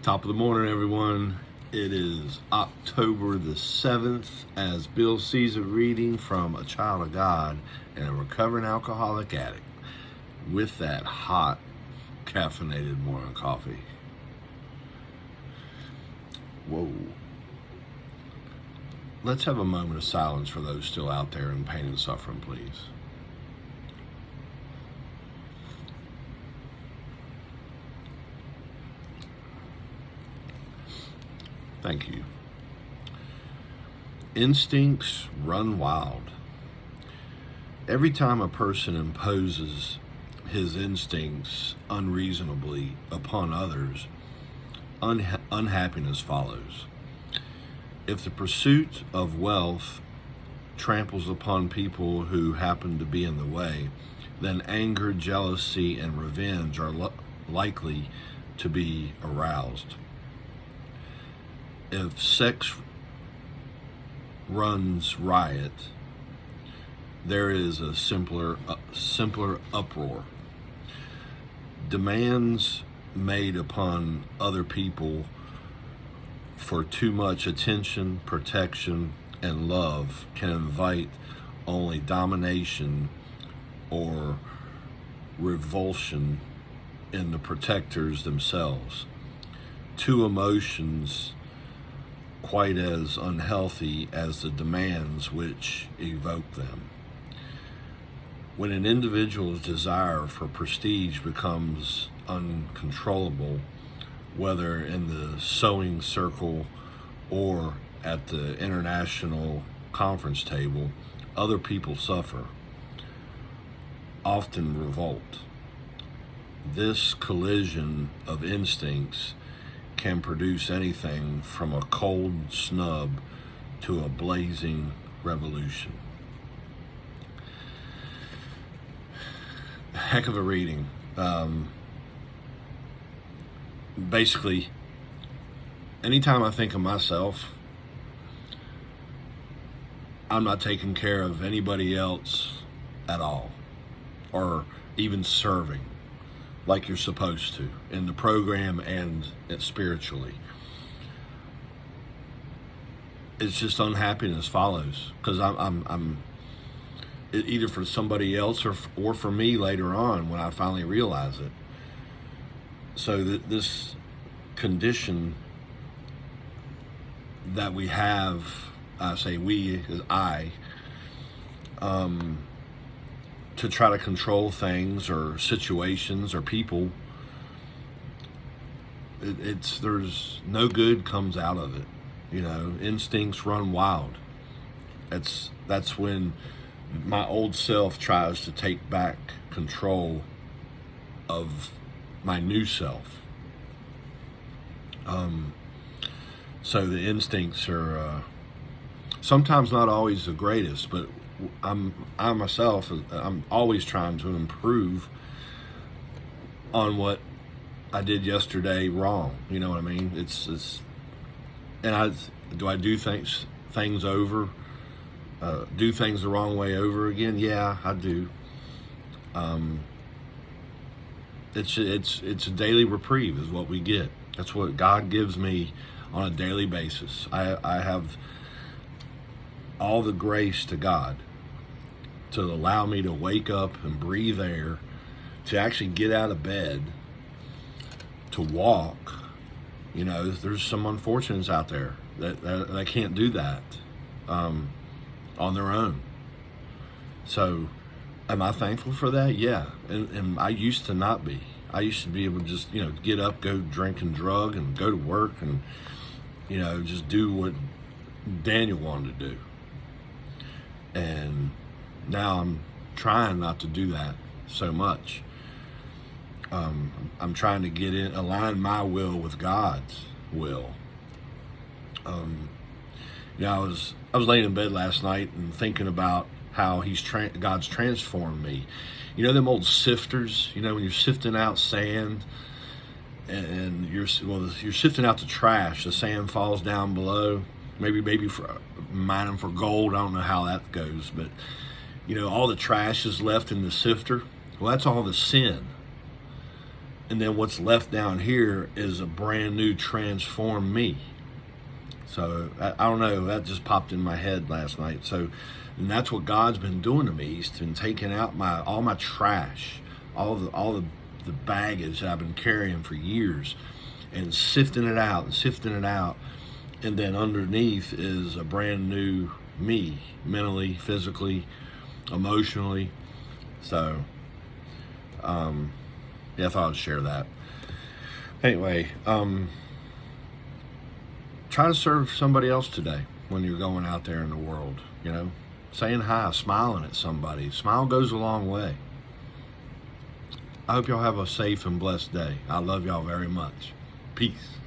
Top of the morning, everyone. It is October the 7th as Bill sees a reading from A Child of God and a recovering alcoholic addict with that hot, caffeinated morning coffee. Whoa. Let's have a moment of silence for those still out there in pain and suffering, please. Thank you. Instincts run wild. Every time a person imposes his instincts unreasonably upon others, unhappiness follows. If the pursuit of wealth tramples upon people who happen to be in the way, then anger, jealousy, and revenge are likely to be aroused. If sex runs riot, there is a simpler uproar. Demands made upon other people for too much attention, protection, and love can invite only domination or revulsion in the protectors themselves. Two emotions quite as unhealthy as the demands which evoke them. When an individual's desire for prestige becomes uncontrollable, whether in the sewing circle or at the international conference table, other people suffer, often revolt. This collision of instincts can produce anything from a cold snub to a blazing revolution. Heck of a reading. Basically, anytime I think of myself, I'm not taking care of anybody else at all, or even serving like you're supposed to in the program and spiritually. It's just unhappiness follows because I'm either for somebody else or for me later on when I finally realize it. So this condition that we have, I say we as to try to control things or situations or people, there's no good comes out of it. You know, instincts run wild. That's when my old self tries to take back control of my new self. So the instincts are sometimes not always the greatest, but I myself, I'm always trying to improve on what I did yesterday wrong. You know what I mean? And I do things over, do things the wrong way over again. Yeah, I do. It's a daily reprieve is what we get. That's what God gives me on a daily basis. I have all the grace to God to allow me to wake up and breathe air, to actually get out of bed, to walk. You know, there's some unfortunates out there that can't do that on their own. So am I thankful for that? Yeah. And I used to not be. I used to be able to just, get up, go drink and drug and go to work and, just do what Daniel wanted to do. And now I'm trying not to do that so much. I'm trying to align my will with God's will. I was laying in bed last night and thinking about how God's transformed me. You know them old sifters, when you're sifting out sand and you're sifting out the trash, the sand falls down below, maybe for mining for gold. I don't know how that goes, but all the trash is left in the sifter. Well, that's all the sin. And then what's left down here is a brand new transformed me. So I don't know, that just popped in my head last night. So, and that's what God's been doing to me. He's been taking out all my trash, all the baggage that I've been carrying for years, and sifting it out and sifting it out. And then underneath is a brand new me, mentally, physically, emotionally. So, yeah, I thought I'd share that. Anyway, try to serve somebody else today when you're going out there in the world, you know, saying hi, smiling at somebody. Smile goes a long way. I hope y'all have a safe and blessed day. I love y'all very much. Peace.